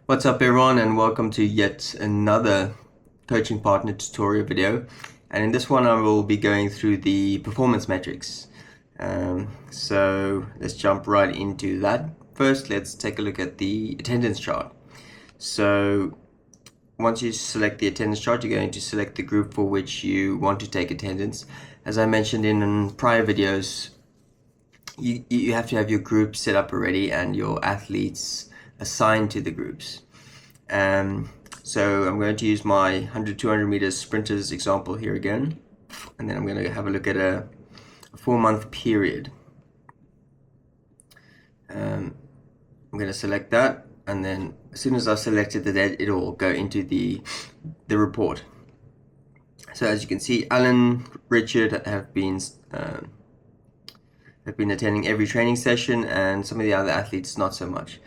What's up everyone, and welcome to yet another coaching partner tutorial video. And in this one I will be going through the performance metrics. So let's jump right into that. First, let's take a look at the attendance chart. So once you select the attendance chart, you're going to select the group for which you want to take attendance. As I mentioned in prior videos, you have to have your group set up already and your athletes assigned to the groups. So I'm going to use my 100-200 meters sprinters example here again, and then I'm going to have a look at a 4-month period. I'm going to select that, and then as soon as I've selected the date, it will go into the report. So as you can see, Alan, Richard have been attending every training session, and some of the other athletes not so much.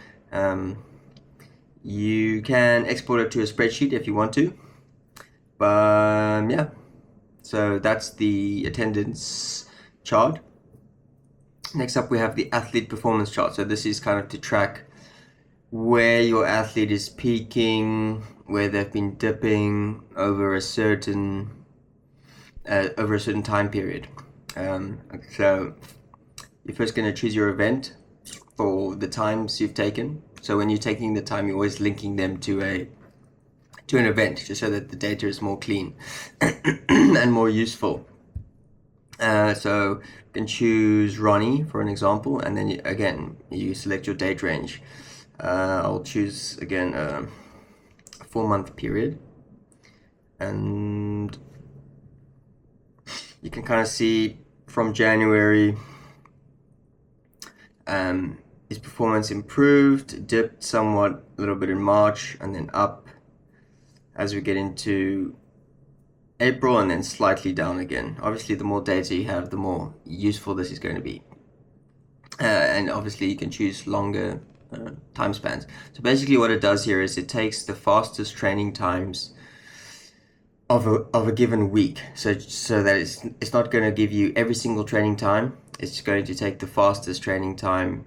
You can export it to a spreadsheet if you want to, but yeah, so that's the attendance chart. Next up we have the athlete performance chart. So this is kind of to track where your athlete is peaking, where they've been dipping over a certain time period. So you're first going to choose your event for the times you've taken. So when you're taking the time, you're always linking them to an event, just so that the data is more clean and more useful. So you can choose Ronnie for an example, and then again you select your date range. I'll choose again a 4-month period, and you can kind of see from January his performance improved, dipped somewhat a little bit in March, and then up as we get into April, and then slightly down again. Obviously, the more data you have, the more useful this is going to be. And obviously, you can choose longer time spans. So basically what it does here is it takes the fastest training times of a given week. So that it's not going to give you every single training time. It's going to take the fastest training time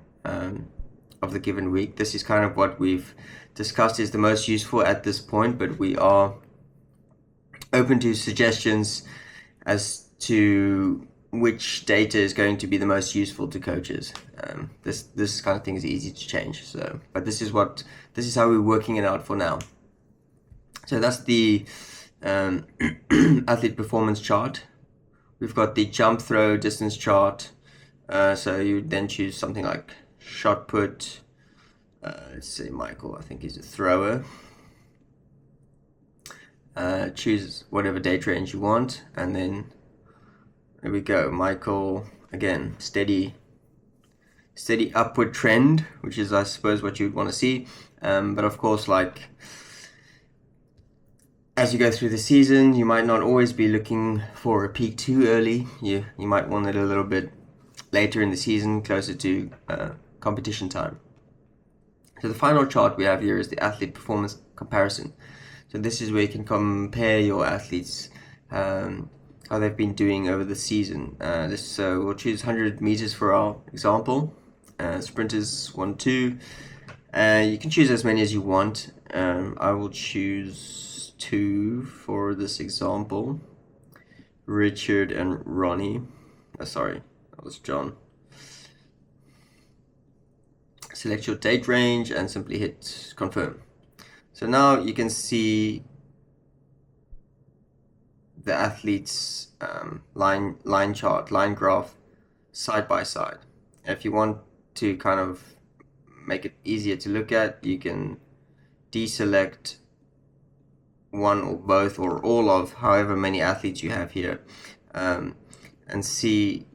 of the given week. This is kind of what we've discussed is the most useful at this point, but we are open to suggestions as to which data is going to be the most useful to coaches. This kind of thing is easy to change. So, but this is how we're working it out for now. So that's the athlete performance chart. We've got the jump throw distance chart. So you then choose something like shot put. Let's say Michael, I think he's a thrower. Choose whatever date range you want, and then there we go. Michael, again, steady upward trend, which is, I suppose, what you'd want to see. But of course, like as you go through the season, you might not always be looking for a peak too early. You might want it a little bit later in the season, closer to competition time. So the final chart we have here is the athlete performance comparison. So this is where you can compare your athletes, how they've been doing over the season. So we'll choose 100 meters for our example. Sprinters 1, 2. You can choose as many as you want. I will choose 2 for this example. Richard and Ronnie. Sorry, that was John. Select your date range and simply hit confirm. So now you can see the athlete's line graph side by side. If you want to kind of make it easier to look at, you can deselect one or both or all of however many athletes you have here, and see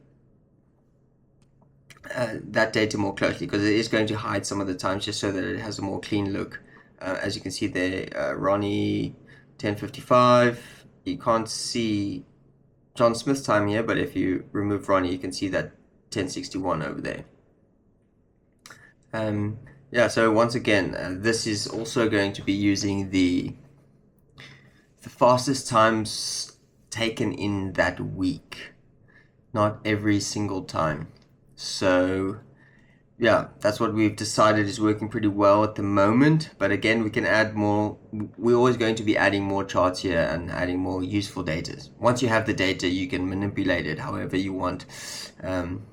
that data more closely, because it is going to hide some of the times just so that it has a more clean look. As you can see there, Ronnie 10:55. You can't see John Smith's time here, but if you remove Ronnie, you can see that 10:61 over there. Yeah, so once again, this is also going to be using the fastest times taken in that week, not every single time. So yeah, that's what we've decided is working pretty well at the moment. But again, we can add more. We're always going to be adding more charts here and adding more useful data. Once you have the data, you can manipulate it however you want.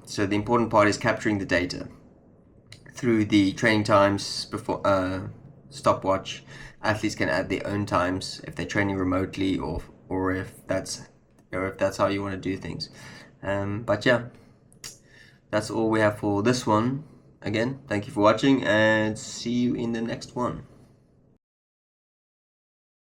So the important part is capturing the data through the training times before stopwatch. Athletes can add their own times if they're training remotely, or if that's how you want to do things. But yeah, that's all we have for this one. Again, thank you for watching and see you in the next one.